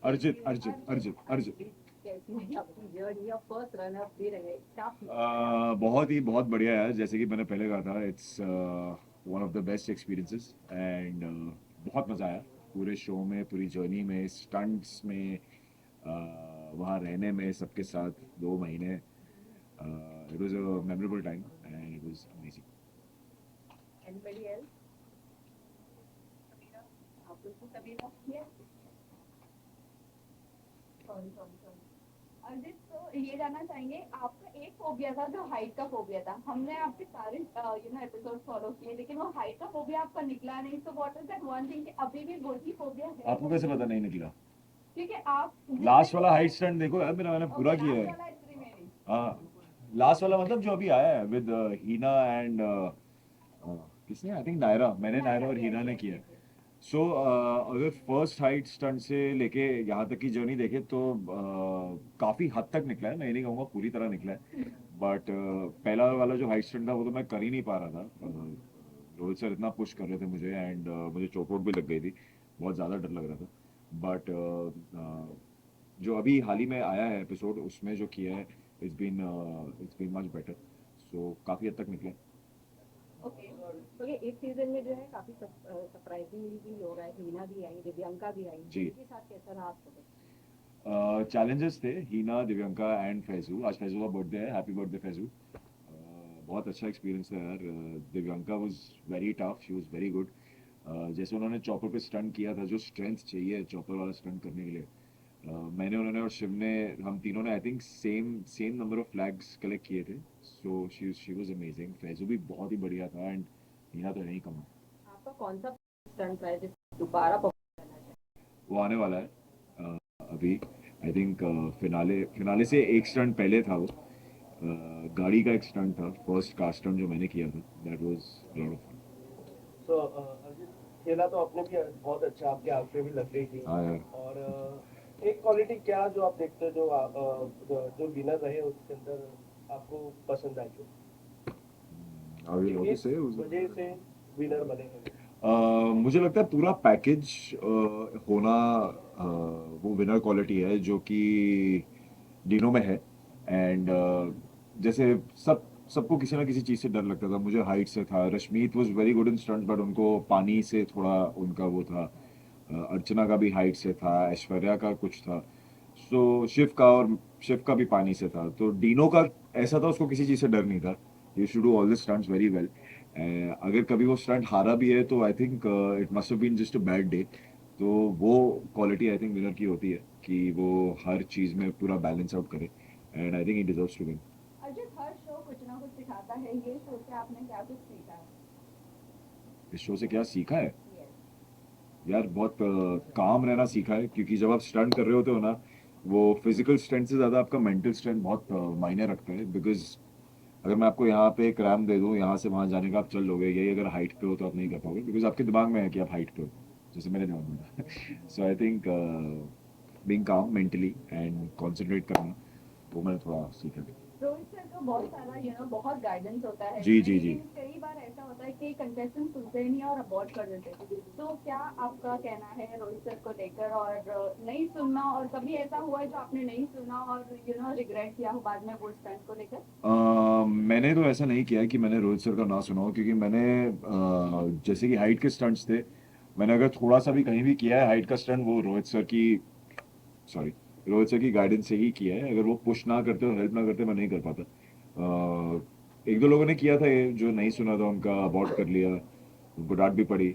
अर्जित अर्जित अर्जित अर्जित कैसी अपनी जर्नी और फर्स्ट रनर भी रहे क्या बहुत बढ़िया है। जैसे कि मैंने पहले कहा था, it's one of the best experiences and बहुत मज़ा आया पूरे शो में, पूरी जर्नी में, स्टंट्स में, वहाँ रहने में सबके साथ 2 महीने। It was a memorable time and it was amazing. Anybody else आप लोग को कभी यस सॉरी सॉरी सॉरी अर्जित तो ये जानना चाहेंगे आपका एक फोबिया था जो हाइट का फोबिया था हमने आपके सारे एपिसोड फॉलो किए लेकिन वो हाइट का फोबिया आपका निकला नहीं तो what is that one thing कि अभी भी वही फोबिया है आपको कैसे पता नहीं निकला? क्योंकि आप लास्ट वाला हाइट स्टंट देखो यार, मैंने पूरा किया है। हाँ, लास्ट वाला मतलब जो अभी आया है विद हीना एंड किसने, आई थिंक नायरा, मैंने नायरा और हीना ने किया। सो अगर फर्स्ट हाइट स्टंट से लेके यहाँ तक की जर्नी देखे तो काफ़ी हद तक निकला है। मैं ये नहीं कहूँगा पूरी तरह निकला है, बट पहला वाला जो हाइट स्टंट था वो तो मैं कर ही नहीं पा रहा था। रोहित सर इतना पुश कर रहे थे मुझे एंड मुझे चोट वोट भी लग गई थी, बहुत ज़्यादा डर लग रहा था। बट जो अभी हाल ही में आया है एपिसोड, उसमें जो किया है, इट्स बीन मच बेटर। सो काफ़ी हद तक निकला। ओके तो ये एक सीजन में जो है काफी सरप्राइजिंगली भी लोग आए हीना भी आई दिव्यांका भी आई जी, उनके साथ कैसा रहा आपको चैलेंजेस थे, हीना, दिव्यांका एंड फैजू। आज फैजू का बर्थडे है, हैप्पी बर्थडे फैजू। बहुत अच्छा एक्सपीरियंस था यार। Divyanka was very tough, she was very good. जैसे उन्होंने चॉपर पे स्टंट किया था, जो स्ट्रेंथ चाहिए चॉपर वाला स्टंट करने के लिए, मैंने, उन्होंने और शिव ने, हम तीनों ने I think same same number of flags collect किए थे। So she was amazing. Faizu भी बहुत ही बढ़िया था एंड हीना तो नहीं कमा। आपका कौन सा स्टंट है जिस दोबारा परफॉर्म करना चाहिए वो आने वाला है अभी। आई थिंक फिनाले फिनाले से एक स्टंट पहले था वो। गाड़ी का एक स्टंट था, फर्स्ट कार स्टंट जो मैंने किया था, that was lot of fun. So Arjit, खेला तो आपने भी बहुत अच्छा, आपके आंख पे भी लग गई थी। हाँ यार। और एक क्वालिटी क्या जो आप देखते हो जो जो विनर रहे उसके अंदर आपको पसंद आई हो आई विल कि ऑल्सो इस से वजह से विनर बने हैं वो? मुझे लगता है पूरा पैकेज होना, वो विनर क्वालिटी है जो कि डिनो में है। एंड जैसे सबको किसी ना किसी चीज़ से डर लगता था। मुझे हाइट से था, Rashmeet was very good in stunt but उनको पानी से थोड़ा उनका वो था। अर्चना का भी हाइट से था, ऐश्वर्या का कुछ था। सो शिव का भी पानी से था। तो डीनो का ऐसा था, उसको किसी चीज़ से डर नहीं था। You should do all the stunts very well. अगर कभी वो स्टंट हारा भी है तो I think it must have been just a bad day. तो वो क्वालिटी आई थिंक विनर की होती है कि वो हर चीज़ में पूरा बैलेंस आउट करे and I think he deserves to win. Arjun हर शो कुछ ना कुछ सिखाता है ये शो से आपने क्या कुछ सीखा है इस शो से क्या सीखा है? Yes. यार बहुत काम रहना सीखा है, क्योंकि जब आप स्टंट कर रहे होते हो ना, वो फिजिकल स्ट्रेंथ से ज़्यादा आपका मेंटल स्ट्रेंथ बहुत मायने रखता है। बिकॉज अगर मैं आपको यहाँ पे एक रैम दे दूँ, यहाँ से वहाँ जाने का आप चल लोगे, यही अगर हाइट पे हो तो आप नहीं कर पाओगे, बिकॉज आपके दिमाग में है कि आप हाइट पे हो, जैसे मेरे दिमाग में। So I think being calm mentally and concentrate करना, वो मैंने थोड़ा सीखा है। रोहित सर का बहुत सारा बहुत गाइडेंस होता है जी इसमें जी जी। लेकिन कई बार ऐसा होता है कि कंटेस्टेंट सुनते ही नहीं और अबॉर्ड कर देते हैं तो क्या आपका कहना है रोहित सर को लेकर और नहीं सुनना और कभी ऐसा हुआ है जो आपने नहीं सुना और रिग्रेट किया हो बाद में वो स्टंट को लेकर मैंने तो ऐसा नहीं किया है कि मैंने रोहित सर का ना सुना हो, क्योंकि मैंने जैसे कि हाइट के स्टंट्स थे, मैंने अगर थोड़ा सा भी कहीं भी किया है हाइट का स्टंट, वो रोहित सर की गाइडेंस से ही किया है। अगर वो पुश ना करते और हेल्प ना करते, मैं नहीं कर पाता। एक दो लोगों ने किया था ये, जो नहीं सुना था उनका अबॉर्ट कर लिया, उनको डांट भी पड़ी।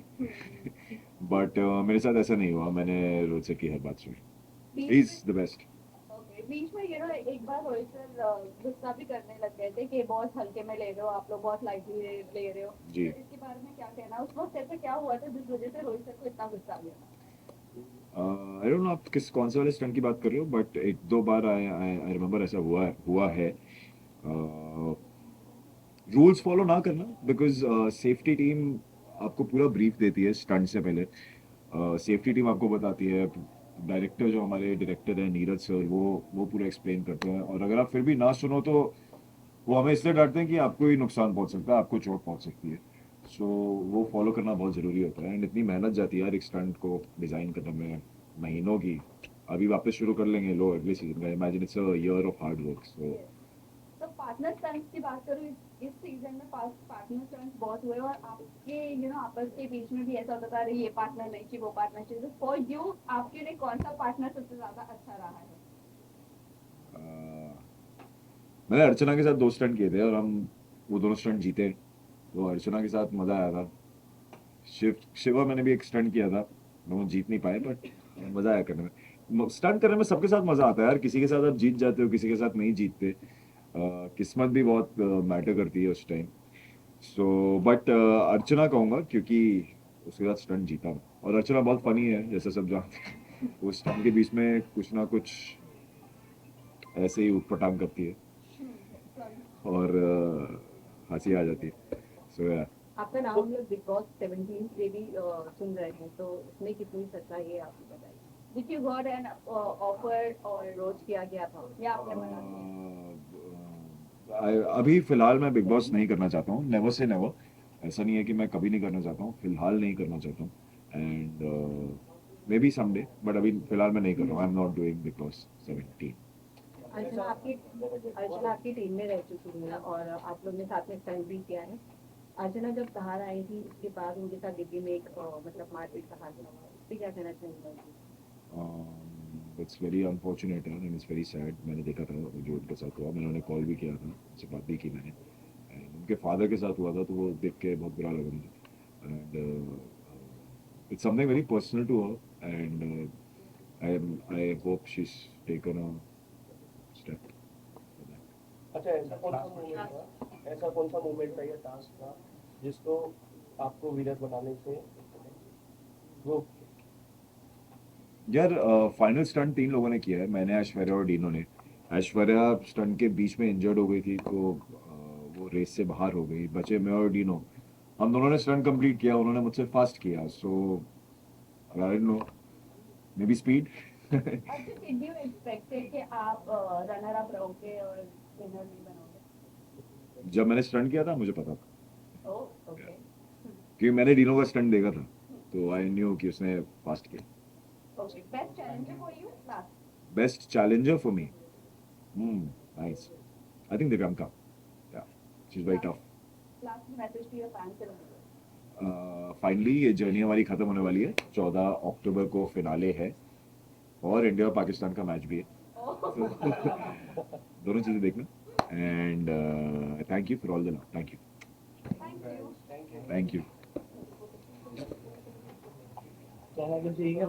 बट मेरे साथ ऐसा नहीं हुआ, मैंने रोहित सर की हर बात सुनी। He is the best. Okay बीच में एक बार रोहित सर गुस्सा भी करने लग गए थे कि बहुत हल्के में ले रहे हो आप लोग बहुत लाइटली ले रहे हो जी। तो इसके बारे में क्या कहना है उस वक्त ऐसा क्या हुआ था जिस वजह से रोहित सर को इतना गुस्सा आ गया आई डोंट नो आप कौन से वाले स्टंट की बात कर रहे हो, बट एक दो बार आई रिमेम्बर ऐसा हुआ है। रूल्स फॉलो ना करना, बिकॉज सेफ्टी टीम आपको पूरा ब्रीफ देती है स्टंट से पहले। सेफ्टी टीम आपको बताती है, डायरेक्टर जो हमारे डायरेक्टर है नीरज सर, वो पूरा एक्सप्लेन करते हैं। और अगर आप फिर भी ना सुनो तो वो हमें इसलिए डांटते हैं कि आपको ही नुकसान पहुंच सकता है, आपको चोट पहुंच सकती है। सो वो फॉलो करना बहुत ज़रूरी होता है एंड इतनी मेहनत जाती है यार एक स्टंट को डिज़ाइन करने में, महीनों की। अभी वापस शुरू कर लेंगे लोग अगले सीजन का. Imagine it's a year of hard work. So तो पार्टनर स्टंट्स की बात करूँ इस सीजन में पार्टनर स्टंट्स बहुत हुए और आपके आपस के बीच में भी ऐसा होता था अरे ये पार्टनर नहीं चाहिए वो पार्टनर चाहिए. तो फॉर यू आपके लिए कौन सा पार्टनर सबसे ज्यादा अच्छा रहा है? मैंने अर्चना के साथ 2 स्टंट किए थे और हम वो दोनों स्टंट जीते. तो अर्चना के साथ मजा आया था. शिवा मैंने भी एक स्टंट किया था. दोनों जीत नहीं पाए बट मजा आया करने में. स्टंट करने में सबके साथ मजा आता है यार. किसी के साथ आप जीत जाते हो, किसी के साथ नहीं जीतते. किस्मत भी बहुत मैटर करती है उस टाइम. सो बट अर्चना कहूंगा क्योंकि उसके साथ स्टंट जीता मैं. और अर्चना बहुत फनी है जैसे सब जानते हैं. वो स्टंट के बीच में कुछ ना कुछ ऐसे ही उटपटांग करती है और हंसी आ जाती है. सो या आपका नाम हम लोग बिग बॉस 17 से भी सुन रहे हैं, तो उसमें कितनी सच्चाई है आपको बताइए. Did you got an offer और रोज किया गया था या आपने मना किया? अभी फिलहाल मैं बिग बॉस नहीं करना चाहता हूँ. Never say never. ऐसा नहीं है कि मैं कभी नहीं करना चाहता हूँ. फिलहाल नहीं करना चाहता हूँ. And may be someday but अभी फिलहाल मैं नहीं कर रहा हूँ. I am not doing big boss 17. अर्चना आपकी टीम में रह चुकी है और आप लोग ने साथ में स्टंट भी किया है. अर्चना जब बाहर आई थी उसके बाद उनके साथ डिब्बी में एक मतलब मारपीट का हादसा हुआ, उस पर क्या कहना चाहेंगे? It's very unfortunate and it's very sad. मैंने देखा था जो उनके साथ हुआ. मैंने उन्हें कॉल भी किया था, उनसे बात भी की मैंने. एंड उनके फादर के साथ हुआ था तो वो देख के बहुत बुरा लगा मुझे. And it's something very personal to her and I hope she's taken a step for that. अच्छा, ऐसा कौन सा मूवमेंट था या टास्क था जिसको आपको विनर बनाने से रोक? यार फाइनल स्टंट 3 लोगों ने किया है. मैंने, ऐश्वर्या और डीनो ने. ऐश्वर्या स्टंट के बीच में इंजर्ड हो गई थी तो वो रेस से बाहर हो गई. बचे मैं और डीनो. हम दोनों ने स्टंट कंप्लीट किया. उन्होंने मुझसे फास्ट किया. So I don't know, maybe speed. अच्छा, did you expected कि आप रनर अप रहोगे और विनर नहीं बनोगे? जब मैंने स्टंट किया था मुझे पता था ओह ओके. क्योंकि मैंने डीनो का स्टंट देखा था तो आई न्यू कि उसने फास्ट किया. Okay, best challenger for you last. Best challenger for me. Nice. I think Divyanka. Yeah, she's very tough. Last message to your fans. Finally ये जर्नी हमारी खत्म होने वाली है. 14 अक्टूबर को फिनाले है और इंडिया और पाकिस्तान का मैच भी है. दोनों चीजें देखना. And thank you for all the love. Thank you. Thank you.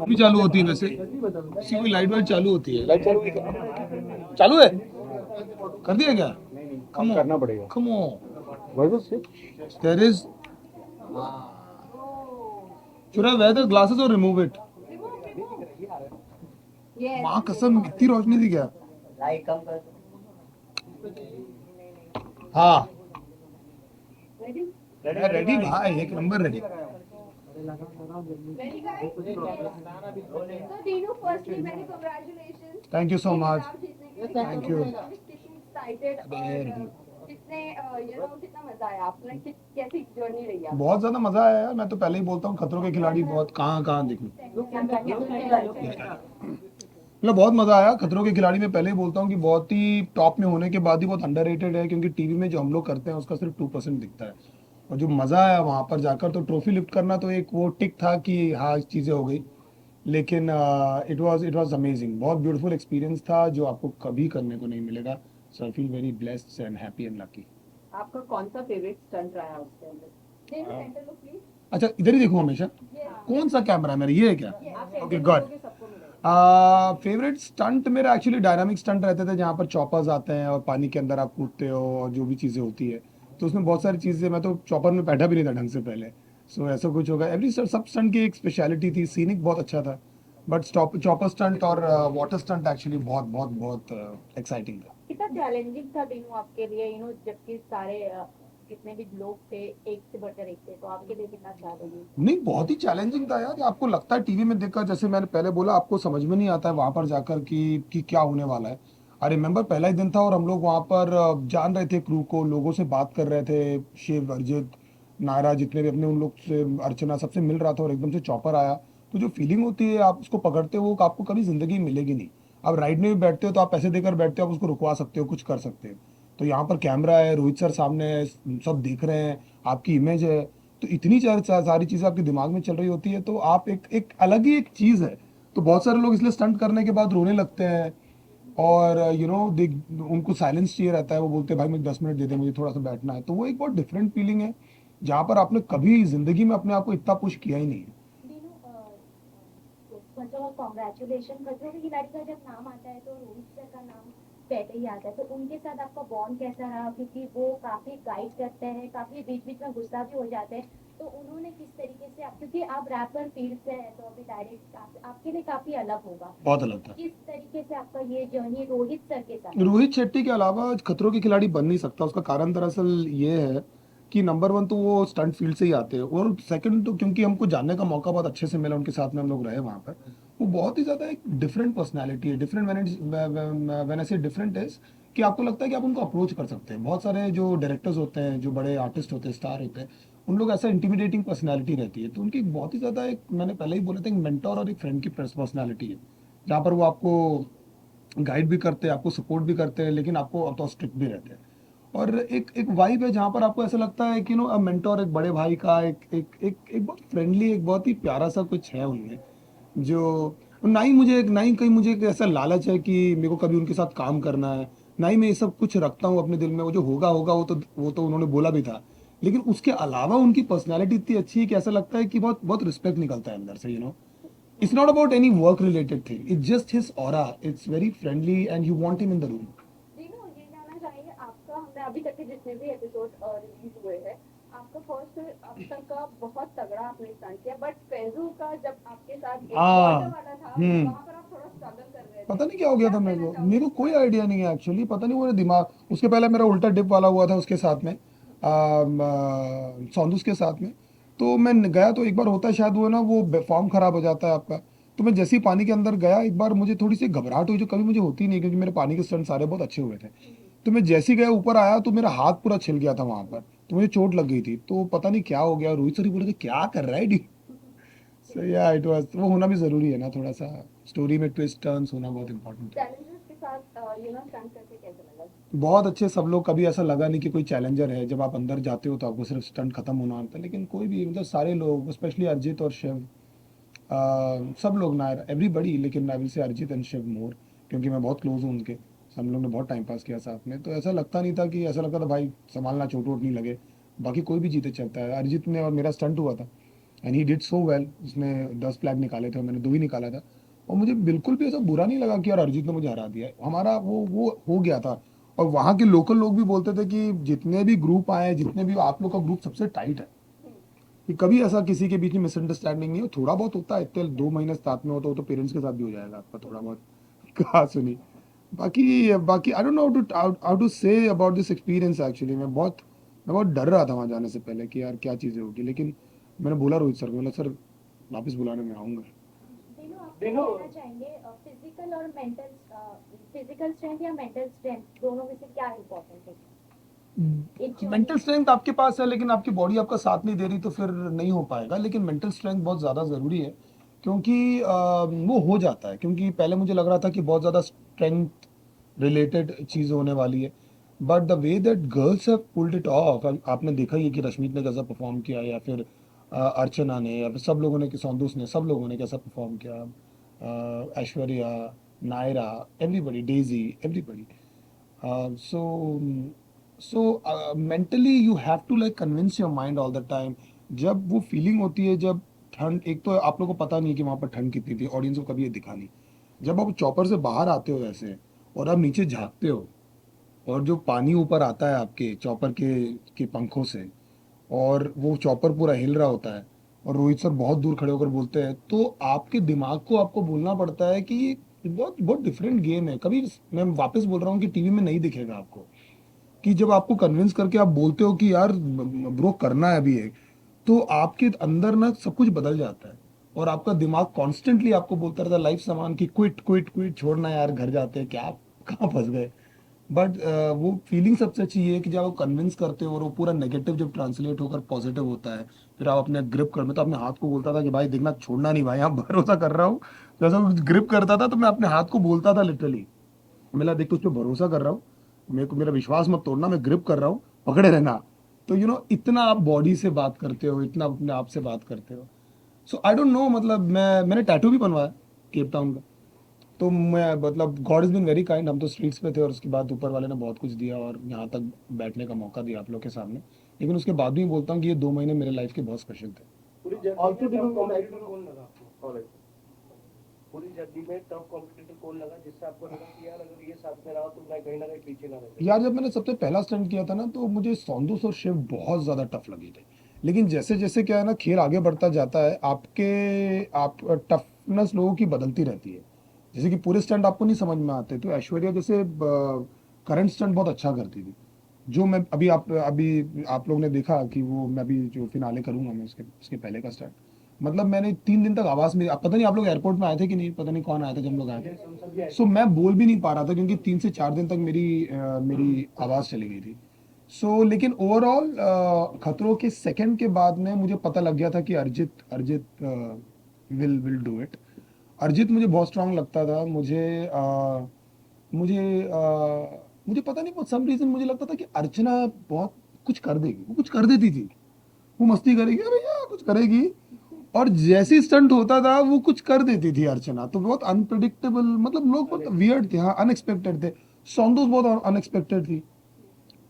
भी चालू होती है वैसे. किसी की लाइट वाइट चालू होती है. चालू है. कर दिया क्या? कम करना पड़ेगा. कम there is should I wear the glasses or remove it? Yes. माँ कसम इतनी रोशनी थी क्या? हाँ रेडी? रेडी भाई, एक number ready. Very guys. So Dinu, firstly, many congratulations. Thank you so much. Thank you. कितनी excited और कितने कितना मजा आया आपने कैसी जर्नी रही है? बहुत ज्यादा मजा आया यार. मैं तो पहले ही बोलता हूँ खतरों के खिलाड़ी बहुत कहाँ कहाँ देखूं. मतलब बहुत मजा आया. खतरों के खिलाड़ी में पहले ही बोलता हूँ कि बहुत ही टॉप में होने के बाद ही बहुत अंडररेटेड है क्योंकि टीवी में जो हम लोग करते हैं उसका सिर्फ 2% दिखता है. और जो मजा आया वहां पर जाकर, तो ट्रॉफी लिफ्ट करना तो एक वो टिक था कि हाँ चीजें हो गई. लेकिन इट वाज अमेजिंग. बहुत ब्यूटीफुल एक्सपीरियंस था जो आपको कभी करने को नहीं मिलेगा. So I feel very blessed and happy and lucky. आपका कौन सा फेवरेट स्टंट रहा है उसके अंदर? Dinu, center look please. अच्छा इधर ही देखूँ हमेशा. कौन सा कैमरा है मेरा, ये है क्या? Okay God. सबको मिलेगा. फेवरेट स्टंट मेरा एक्चुअली डायनामिक स्टंट रहते थे जहाँ पर चॉपर्स आते हैं और पानी के अंदर आप कूदते हो और जो भी चीज़ें होती है. तो उसमें बहुत सारी चीज़ें, मैं तो चॉपर में बैठा भी नहीं था ढंग से पहले. सो ऐसा कुछ होगा. एवरी सब स्टंट की एक स्पेशलिटी थी. सीनिक बहुत अच्छा था बट चॉपर स्टंट और वाटर स्टंट एक्चुअली बहुत बहुत बहुत एक्साइटिंग था. कितना चैलेंजिंग था दिनों आपके लिए, जबकि सारे जितने भी लोग थे एक से बढ़कर एक थे, तो आपके लिए कितना चैलेंजिंग? नहीं बहुत ही चैलेंजिंग था यार. आपको लगता है टीवी में देखकर, जैसे मैंने पहले बोला, आपको समझ में नहीं आता है वहां पर जाकर कि क्या होने वाला है. आई रिमेम्बर पहला ही दिन था और हम लोग वहां पर जान रहे थे क्रू को, लोगों से बात कर रहे थे. शिव, अरिजीत, नायरा, जितने भी अपने, उन लोग से, अर्चना, सबसे मिल रहा था और एकदम से चॉपर आया. तो जो फीलिंग होती है आप उसको पकड़ते हो वो आपको कभी ज़िंदगी में मिलेगी नहीं। आप राइड में भी बैठते हो तो आप पैसे देकर बैठते हो, आप उसको रुकवा सकते हो, कुछ कर सकते हो। तो यहाँ पर कैमरा है, रोहित सर सामने है, सब देख रहे हैं, आपकी इमेज है, तो इतनी सारी चीज़ें आपके दिमाग में चल रही होती है, तो आप एक अलग ही एक चीज़ है। तो बहुत सारे लोग इसलिए स्टंट करने के बाद रोने लगते हैं, और देख उनको साइलेंस चाहिए रहता है, वो बोलते हैं भाई मुझे 10 मिनट दे दे, मुझे थोड़ा सा बैठना है। तो वो एक बहुत डिफरेंट फीलिंग है, जहाँ पर आपने कभी ज़िंदगी में अपने आप को इतना पुश किया ही नहीं है। मतलब कॉन्ग्रेचुलेशन, खतरों के खिलाड़ी का जब नाम आता है तो रोहित सर का नाम पहले ही आता है, तो उनके साथ आपका बॉन्ड कैसा रहा? क्योंकि वो काफी गाइड करते हैं, काफी बीच बीच में गुस्सा भी हो जाते हैं, तो उन्होंने किस तरीके से क्योंकि आप रैपर फील्ड से है तो अभी डायरेक्ट आपके लिए काफी अलग होगा, बहुत अलग था। किस तरीके से आपका ये जर्नी रोहित सर के साथ? रोहित शेट्टी के अलावा खतरों के खिलाड़ी बन नहीं सकता। उसका कारण दरअसल ये है कि नंबर वन तो वो स्टंट फील्ड से ही आते हैं, और सेकंड तो क्योंकि हमको जानने का मौका बहुत अच्छे से मिला, उनके साथ में हम लोग रहे वहाँ पर। वो बहुत ही ज़्यादा एक डिफरेंट पर्सनैलिटी है। डिफरेंट व्हेन आई से डिफरेंट इज कि आपको लगता है कि आप उनको अप्रोच कर सकते हैं। बहुत सारे जो डायरेक्टर्स होते हैं, जो बड़े आर्टिस्ट होते हैं, स्टार होते हैं, उन लोग ऐसा इंटिमिडेटिंग पर्सनैलिटी रहती है। तो उनकी एक बहुत ही ज़्यादा एक, मैंने पहले ही बोला था, एक मेंटोर और एक फ्रेंड की पर्सनैलिटी है, जहाँ पर वो आपको गाइड भी करते हैं, आपको सपोर्ट भी करते हैं, लेकिन आपको तो स्ट्रिक्ट भी रहते हैं। और एक एक वाइब है जहाँ पर आपको ऐसा लगता है कि मेंटोर एक बड़े भाई का एक बहुत फ्रेंडली, एक बहुत ही प्यारा सा कुछ है उनमें, जो ना ही कहीं मुझे एक ऐसा लालच है कि मेरे को कभी उनके साथ काम करना है, ना ही मैं ये सब कुछ रखता हूँ अपने दिल में। वो जो होगा होगा, वो तो उन्होंने बोला भी था, लेकिन उसके अलावा उनकी पर्सनैलिटी इतनी अच्छी है कि ऐसा लगता है कि बहुत बहुत रिस्पेक्ट निकलता है अंदर से। It's not about any work related thing. It's just his aura. It's very friendly and you want him in the room. दिनों ये जानना चाहेंगे आपका, हमने अभी तक के जितने भी एपिसोड रिलीज हुए हैं, आपका फर्स्ट अब तक का बहुत तगड़ा आपने स्टंट किया, बट फैजू का जब आपके साथ एक हाँ। वाटर वाला था, हम्म। वहाँ पर आप थोड़ा स्ट्रगल कर रहे थे। पता नहीं क्या हो गया था मेरे कहना को, चाहोगे मेरे को इस कोई बारे में? आइडिया नहीं है एक्चुअली। पता नहीं वो दिमाग, उसके पहले मेरा उल्टा डिप वाला हुआ था उसके साथ में, सौंदूस के साथ में। तो मैं गया तो एक बार होता है शायद वो ना, वो फॉर्म खराब हो जाता है आपका। तो मैं जैसे ही पानी के अंदर गया एक बार, मुझे थोड़ी सी घबराहट हुई, जो कभी मुझे होती नहीं, क्योंकि मेरे पानी के स्टंट सारे बहुत अच्छे हुए थे। तो मैं जैसे ही गया ऊपर आया तो मेरा हाथ पूरा छिल गया था वहां पर, तो मुझे चोट लग गई थी। तो पता नहीं क्या हो गया, रोहित सर ही बोले थे क्या कर रहा है डी। सो या इट वाज, वो होना भी जरूरी है ना, थोड़ा सा स्टोरी में ट्विस्ट टर्न्स होना बहुत इंपॉर्टेंट है। चैलेंजेस के साथ स्टंट करके कैसा लगा? बहुत अच्छे सब लोग, कभी ऐसा लगा नहीं कि कोई चैलेंजर है। जब आप अंदर जाते हो तो आपको सिर्फ स्टंट खत्म होना होता है, लेकिन कोई भी, मतलब सारे लोग, स्पेशली अरिजीत और शिव, सब लोग ना, एवरीबडी, लेकिन I will say Arijit and Shiv मोर, क्योंकि मैं बहुत क्लोज हूँ उनके। हम लोग ने बहुत टाइम पास किया साथ में, तो ऐसा लगता नहीं था कि, ऐसा लगता था भाई संभालना, चोट वोट नहीं लगे। बाकी कोई भी जीते चलता है। अरिजीत ने और मेरा स्टंट हुआ था and he did so well. उसने 10 फ्लैग निकाले थे और मैंने 2 ही निकाला था, और मुझे बिल्कुल भी ऐसा बुरा नहीं लगा कि यार अरिजीत ने मुझे हरा दिया। हमारा वो हो गया था। और वहाँ के लोकल लोग भी बोलते थे कि जितने भी ग्रुप आए, जितने भी, आप लोग का ग्रुप सबसे टाइट है, कि कभी ऐसा किसी के बीच में मिसअंडरस्टैंडिंग नहीं हो। थोड़ा बहुत होता है, इतने 2 महीने साथ में हो तो पेरेंट्स के साथ भी हो जाएगा आपका थोड़ा बहुत। कहा सुनी। बाकी बाकी I don't know how to say about this experience actually. मैं बहुत डर रहा था वहाँ जाने से पहले कि यार क्या चीज़ें होगी, लेकिन मैंने बोला रोहित सर को, बोला सर वापस बुलाने में आऊँगा। दिनों आप दिनों- कहना चाहेंगे फिजिकल और मेंटल, फिजिकल स्ट्रेंथ या मेंटल स्ट्रेंथ, दोनों में से क्या इम्पोर्टेंट है? एक मेंटल स्ट्रेंथ आपके पास है, लेकिन आपकी बॉडी आपका साथ नहीं दे रही, तो फिर नहीं हो पाएगा। लेकिन मेंटल स्ट्रेंथ बहुत ज़्यादा ज़रूरी है, क्योंकि वो हो जाता है। क्योंकि पहले मुझे लग रहा था कि बहुत ज़्यादा स्ट्रेंथ रिलेटेड चीज़ होने वाली है, but the way that girls have pulled it of, आपने देखा ही है कि रश्मित ने कैसा परफॉर्म किया, या फिर अर्चना ने, या फिर सब लोगों ने, कि सौंदूस ने, सब लोगों ने कैसा परफॉर्म किया, Aishwarya, Naira, everybody, Daisy, everybody. So mentally you have to like convince your mind all the time. जब वो फीलिंग होती है, जब ठंड, एक तो आप लोगों को पता नहीं कि वहाँ पर ठंड कितनी थी, ऑडियंस को कभी ये दिखा नहीं। जब आप चॉपर से बाहर आते हो ऐसे, और आप नीचे झाँकते हो, और जो पानी ऊपर आता है आपके चॉपर के पंखों से, और वो चॉपर पूरा हिल रहा होता है, और रोहित सर बहुत दूर खड़े होकर बोलते हैं, तो आपके दिमाग को आपको बोलना पड़ता है कि ये बहुत बहुत डिफरेंट गेम है। कभी, मैं वापस बोल रहा हूँ, कि टीवी में नहीं दिखेगा आपको, कि जब आपको कन्विंस करके आप बोलते हो कि यार ब्रो करना है अभी एक, तो आपके अंदर ना सब कुछ बदल जाता है, और आपका दिमाग कॉन्स्टेंटली आपको बोलता रहता है लाइफ सामान की क्विट क्विट क्विट, छोड़ना यार, घर जाते हैं, क्या कहाँ फंस गए। बट वो फीलिंग सबसे अच्छी ये है कि जब आप कन्विंस करते हो और वो पूरा नेगेटिव जब ट्रांसलेट होकर पॉजिटिव होता है, फिर आप अपने ग्रिप कर, मैं तो अपने हाथ को बोलता था कि भाई देखना, छोड़ना नहीं भाई, यहाँ भरोसा कर रहा हूँ। जैसा ग्रिप करता था तो मैं अपने हाथ को बोलता था लिटरली, मेरा देख, तुझ पे भरोसा कर रहा हूँ, मेरे को मेरा विश्वास मत तोड़ना, मैं ग्रिप कर रहा हूँ, पकड़े रहना। तो इतना आप बॉडी से बात करते हो, इतना अपने आप से बात करते हो। सो आई डोंट नो, मतलब मैंने टैटू भी बनवाया केप टाउन का। तो मैं, मतलब God is been very kind. हम तो स्ट्रीट्स पे थे और उसके बाद ऊपर वाले ने बहुत कुछ दिया और यहाँ तक बैठने का मौका दिया आप लोग के सामने। लेकिन उसके बाद भी बोलता हूँ कि ये 2 महीने मेरे लाइफ के बहुत स्पेशल थे। पूरी जर्नी Also, में do tough you like- competitor कौन लगा आपको? Alright. पूरी जर्नी में टफ कॉम्पिटिटर कौन लगा जिससे आपको लगा कि यार अगर ये साथ में रहा तो मैं कहीं ना कहीं पीछे ना रह यार जब मैंने सबसे पहला स्टंट किया था ना, तो मुझे सौंदूस और शिव बहुत ज़्यादा टफ लगे थे। लेकिन जैसे जैसे क्या है ना, खेल आगे बढ़ता जाता है, आप टफनेस लोगों की बदलती रहती है। जैसे कि पूरे स्टंट आपको नहीं समझ में आते, तो ऐश्वर्या जैसे करंट स्टंट बहुत अच्छा करती थी। जो मैं अभी आप लोग ने देखा कि वो मैं अभी जो फिनाले करूंगा, मैं उसके उसके पहले का स्टंट, मतलब मैंने 3 दिन तक आवाज़ में, पता नहीं आप लोग एयरपोर्ट में आए थे कि नहीं, पता नहीं कौन आया था जब हम लोग आए थे। सो मैं बोल भी नहीं पा रहा था क्योंकि 3 से 4 दिन तक मेरी आवाज़ चली गई थी। सो लेकिन ओवरऑल खतरों के सेकंड के बाद में मुझे पता लग गया था कि अर्जित विल डू इट। अर्जित मुझे बहुत स्ट्रांग लगता था। मुझे पता नहीं, फॉर सम रीजन मुझे लगता था कि अर्चना बहुत कुछ कर देगी, वो कुछ कर देती थी, वो मस्ती करेगी, अरे यार कुछ करेगी, और जैसे स्टंट होता था वो कुछ कर देती थी अर्चना। तो बहुत अनप्रिडिक्टेबल, मतलब लोग बहुत वियर्ड थे, हाँ, अनएक्सपेक्टेड थे। सौंदोस बहुत अनएक्सपेक्टेड थी।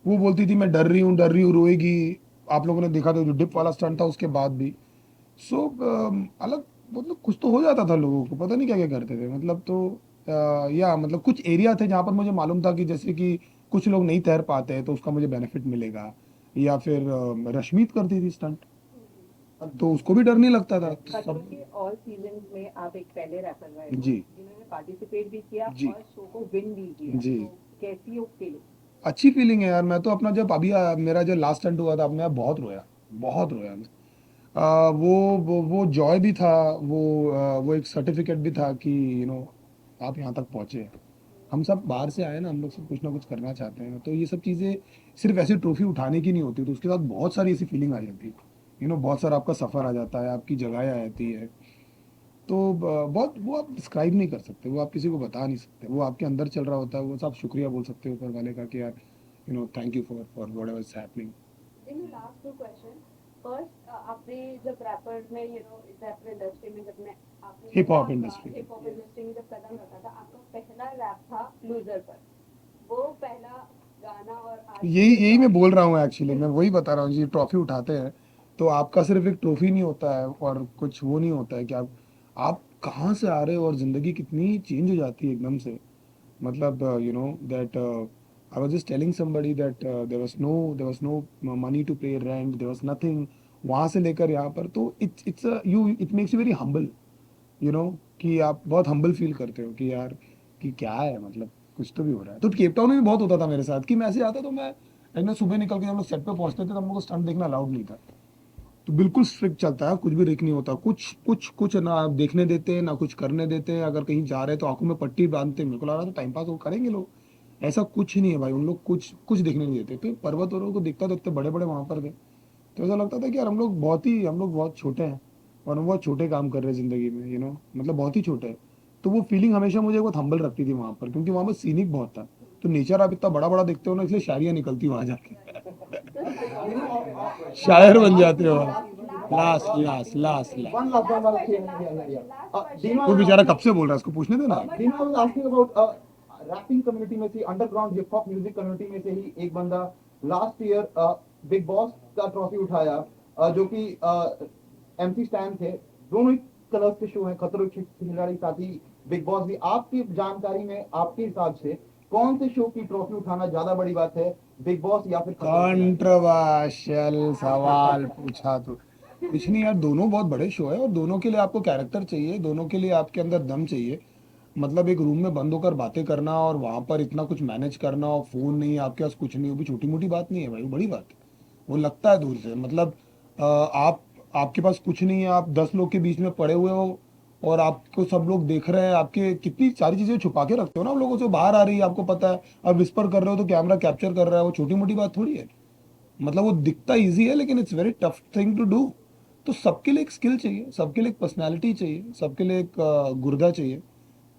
वो बोलती थी मैं डर रही हूँ, रोएगी। आप लोगों ने देखा था जो डिप वाला स्टंट था उसके बाद भी। सो अलग, मतलब कुछ तो हो जाता था लोगों को, पता नहीं क्या क्या करते थे, मतलब तो या मतलब कुछ एरिया थे जहाँ पर मुझे मालूम था कि जैसे कि कुछ लोग नहीं तैर पाते हैं तो उसका मुझे बेनिफिट मिलेगा, या फिर रश्मीत करती थी स्टंट, तो उसको भी डर नहीं लगता था। खतरों सब के ऑल सीजन में आप एक पहले रैपर रहे हो, जी। जिन्होंने पार्टिसिपेट भी किया जी। और शो को विन भी किया। जी। तो कैसी हो फीलिंग? अच्छी फीलिंग है यार। मैं तो अपना जब अभी मेरा जो लास्ट स्टंट हुआ था, अपने आप बहुत रोया मैं। वो जॉय भी था, वो एक सर्टिफिकेट भी था कि आप यहाँ तक पहुँचे। हम सब बाहर से आए ना, हम लोग सब कुछ ना कुछ करना चाहते हैं, तो ये सब चीज़ें सिर्फ ऐसे ट्रॉफी उठाने की नहीं होती, तो उसके साथ बहुत सारी ऐसी फीलिंग आ जाती है। बहुत सारा आपका सफ़र आ जाता है, आपकी जगह आ जाती है। तो बहुत, वो आप डिस्क्राइब नहीं कर सकते, वो आप किसी को बता नहीं सकते, वो आपके अंदर चल रहा होता है। वो सब आप शुक्रिया बोल सकते हो ऊपर वाले का कि यार thank you for whatever is happening. In last 2 question. First, आपने जब रैपर में रैपर इंडस्ट्री में जब मैं आपने Hip hop आपका industry। हिप हॉप इंडस्ट्री में जब कदम रखा था, आपका पहला रैप था लूजर पर। वो पहला गाना और आज यही मैं बोल रहा हूँ एक्चुअली, मैं वही बता रहा हूँ जी। ट्रॉफी उठाते हैं तो आपका सिर्फ एक ट्रॉफी नहीं होता है और कुछ वो नहीं होता है कि आप कहाँ से आ रहे हो, और ज़िंदगी कितनी चेंज हो जाती है एकदम से। मतलब that I was just telling somebody that there was no money to pay rent, there was nothing. वहाँ से लेकर यहाँ पर, तो it makes you very humble, कि आप बहुत हम्बल फील करते हो कि यार कि क्या है, मतलब कुछ तो भी हो रहा है। तो केप टाउन में भी बहुत होता था मेरे साथ कि मैं ऐसे आता, तो मैं सुबह निकल के, हम लोग सेट पे पहुंचते थे तो हम लोग को स्टंट देखना अलाउड नहीं था। तो बिल्कुल स्ट्रिक्ट चलता है, कुछ भी रिक नहीं होता, कुछ कुछ कुछ ना देखने देते ना कुछ करने देते। अगर कहीं जा रहे हैं तो आंखों में पट्टी बांधते। मेरे को लग रहा था टाइम पास वो करेंगे लोग, ऐसा कुछ नहीं है भाई। उन लोग कुछ कुछ देखने नहीं देते। तो पर्वत और को दिखता तो इतने बड़े बड़े वहाँ पर थे, तो ऐसा लगता था कि यार हम लोग बहुत छोटे हैं और हम बहुत छोटे काम कर रहे हैं ज़िंदगी में, मतलब बहुत ही छोटे हैं। तो वो फीलिंग हमेशा मुझे बहुत हम्बल रखती थी वहाँ पर, क्योंकि वहाँ पर सीनिक बहुत था। तो नेचर आप इतना बड़ा बड़ा देखते हो ना, इसलिए शायरियाँ निकलती वहाँ जाके, शायर बन जाते हो। Last last last last One last one, last question, Dino, वो बेचारा कब से बोल रहा है, उसको पूछने देना। Dino, I was asking about rapping community में से, underground hip hop music community में से ही एक बंदा लास्ट ईयर बिग बॉस का ट्रॉफी उठाया, जो कि एमसी स्टैन थे। दोनों ही कलर्स के शो हैं, खतरों के खिलाड़ी साथ ही बिग बॉस भी। आपकी जानकारी में, आपके हिसाब से कौन से शो की ट्रॉफी उठाना ज्यादा बड़ी बात है, बिग बॉस या फिर खतरों के खिलाड़ी? कंट्रोवर्शियल सवाल पूछा तो कुछ नहीं यार, दोनों बहुत बड़े शो है और दोनों के लिए आपको कैरेक्टर चाहिए, दोनों के लिए आपके अंदर दम चाहिए। मतलब एक रूम में बंद होकर बातें करना और वहां पर इतना कुछ मैनेज करना, और फोन नहीं, आपके पास कुछ नहीं, वो भी छोटी मोटी बात नहीं है भाई, वो बड़ी बात है। वो लगता है दूर से, मतलब आपके पास कुछ नहीं है, आप 10 लोग के बीच में पड़े हुए हो और आपको सब लोग देख रहे हैं, आपके कितनी सारी चीजें छुपा के रखते हो ना आप लोगों से, बाहर आ रही है आपको पता है, अब विस्पर कर रहे हो तो कैमरा कैप्चर कर रहा है, वो छोटी मोटी बात थोड़ी है। मतलब वो दिखता इजी है लेकिन it's very tough thing to do. तो सबके लिए एक स्किल चाहिए, सबके लिए एक पर्सनैलिटी चाहिए, सबके लिए एक गुर्दा चाहिए।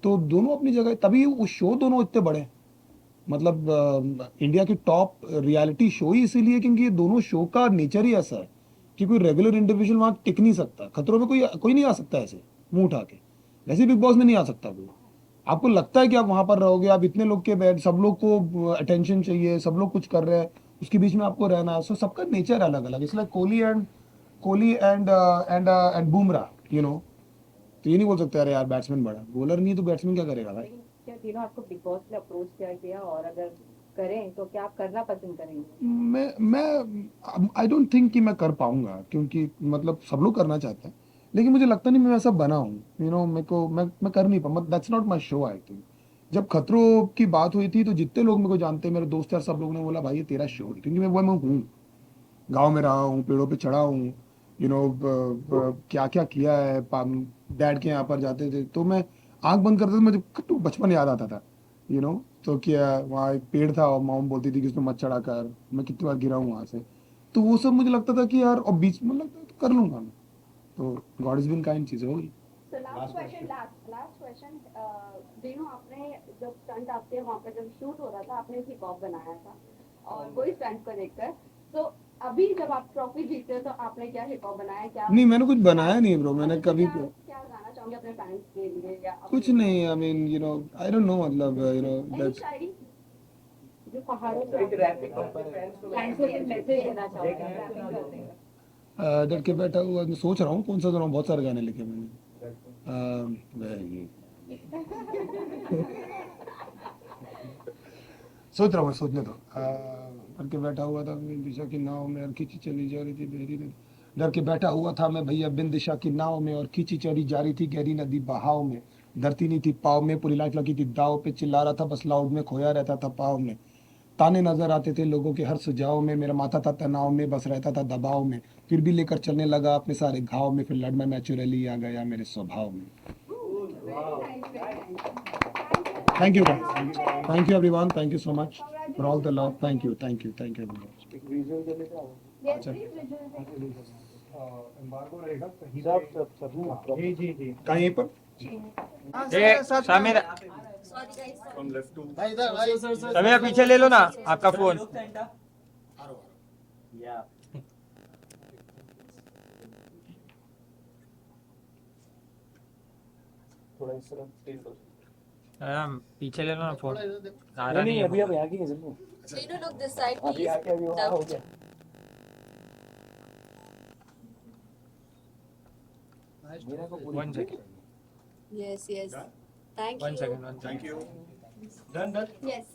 तो दोनों अपनी जगह, तभी वो शो दोनों इतने बड़े हैं। मतलब इंडिया की टॉप रियलिटी शो ही इसीलिए क्योंकि ये दोनों शो का नेचर ही ऐसा है कि कोई रेगुलर इंडिविजुअल वहाँ टिक नहीं सकता। खतरों में कोई कोई नहीं आ सकता ऐसे मुंह उठा के, वैसे बिग बॉस में नहीं आ सकता कोई। आपको लगता है कि आप वहां पर रहोगे, आप इतने लोग के बैठ, सब लोग को अटेंशन चाहिए, सब लोग कुछ कर रहे हैं, उसके बीच में आपको रहना है। सो सबका नेचर अलग अलग, इसलिए कोहली एंड बुमराह, तो ये नहीं बोल सकते अरे यार बैट्समैन बड़ा, बॉलर नहीं है तो बैट्समैन क्या करेगा भाई। क्या तीनों आपको बिग बॉस ने अप्रोच किया गया, और अगर करें तो क्या आप करना पसंद करेंगे? मैं आई डोंट थिंक कि मैं कर पाऊंगा, क्योंकि मतलब सब लोग करना चाहते हैं, लेकिन मुझे लगता नहीं मैं वैसा बना हूँ। मेरे को मैं कर नहीं पाऊंगा, that's not my show I think. जब खतरों की बात हुई थी तो जितने लोग मेरे को जानते हैं, मेरे दोस्त यार, सब लोग ने बोला भाई ये तेरा शो है, क्योंकि मैं हूँ, गांव में रहा हूँ, पेड़ों पे चढ़ा हूँ, क्या क्या किया है। डैड के यहाँ पर जाते थे तो मैं आंख बंद करता था, मुझे तो बचपन याद आता था। तो क्या वहाँ एक पेड़ था और मॉम बोलती थी कि उसमें मत चढ़ा कर, मैं कितनी बार गिरा हूँ वहाँ से। तो वो सब मुझे लगता था कि यार, और बीच में लगता था तो कर लूंगा मैं। तो गॉड इज बिन काइंड, चीज़ें होगी। So last question, दिनों आपने जब स्टंट आपके वहाँ पे जब शूट हो रहा था, आपने हिप हॉप बनाया था और वही स्टंट को देखकर, तो अभी जब आप ट्रॉफी जीते हो तो आपने क्या हिप हॉप बनाया, क्या नहीं, मैंने कुछ बनाया नहीं ब्रो, मैंने अच्छा, तो कभी क्या गाना चाहोगे अपने फैंस के लिए या कुछ अपने नहीं। I mean I don't no, मतलब एनी शायरी जो पहाड़ों तो एक से रैपिंग अपने फैंस को फैंस को मैसेज देना चाहोगे? डर के बैठा हुआ, मैं सोच रहा हूँ कौन सा गाना, बहुत सारे गाने लिखे मैंने। ये सोच रहा हूँ, सोचने दो। डर के बैठा हुआ था मैं दिशा की नाव में और खींची चली जा रही थी गहरी नदी। डर के बैठा हुआ था मैं भैया बिन दिशा की नाव में और खींची चली जा रही थी गहरी नदी बहाव में। धरती नहीं थी पाव में, पूरी लाइफ लगी थी दाव पे, चिल्ला रहा था बस लाउड में, खोया रहता था पाव में। ताने नजर आते थे लोगों के हर सुझाव में, मेरा माथा था तनाव में, बस रहता था दबाव में। फिर भी लेकर चलने लगा अपने सारे घाव में, फिर लड़ना नेचुरली आ गया मेरे स्वभाव में। Thank you guys, thank you everyone, thank you so much for all the love, thank you everyone. एक विजुअल के लिए क्या हो Yes, please, visualize. एम्बार्गो रहेगा कहीं सब जी जी जी, कहीं पर समीर समीर पीछे ले लो ना आपका फोन। थोड़ा इस तरफ टिल्ट हो पीछे ले लो ना फोन, आ रहा नहीं नहीं नहीं है। अभी अब आगे जरूर Dino, look this side, अभी please. आके अभी वहाँ हो गया मेरा को पूरी 1 second, Yes, yes. Thank 1 you. Second, 1 second. Done done Yes.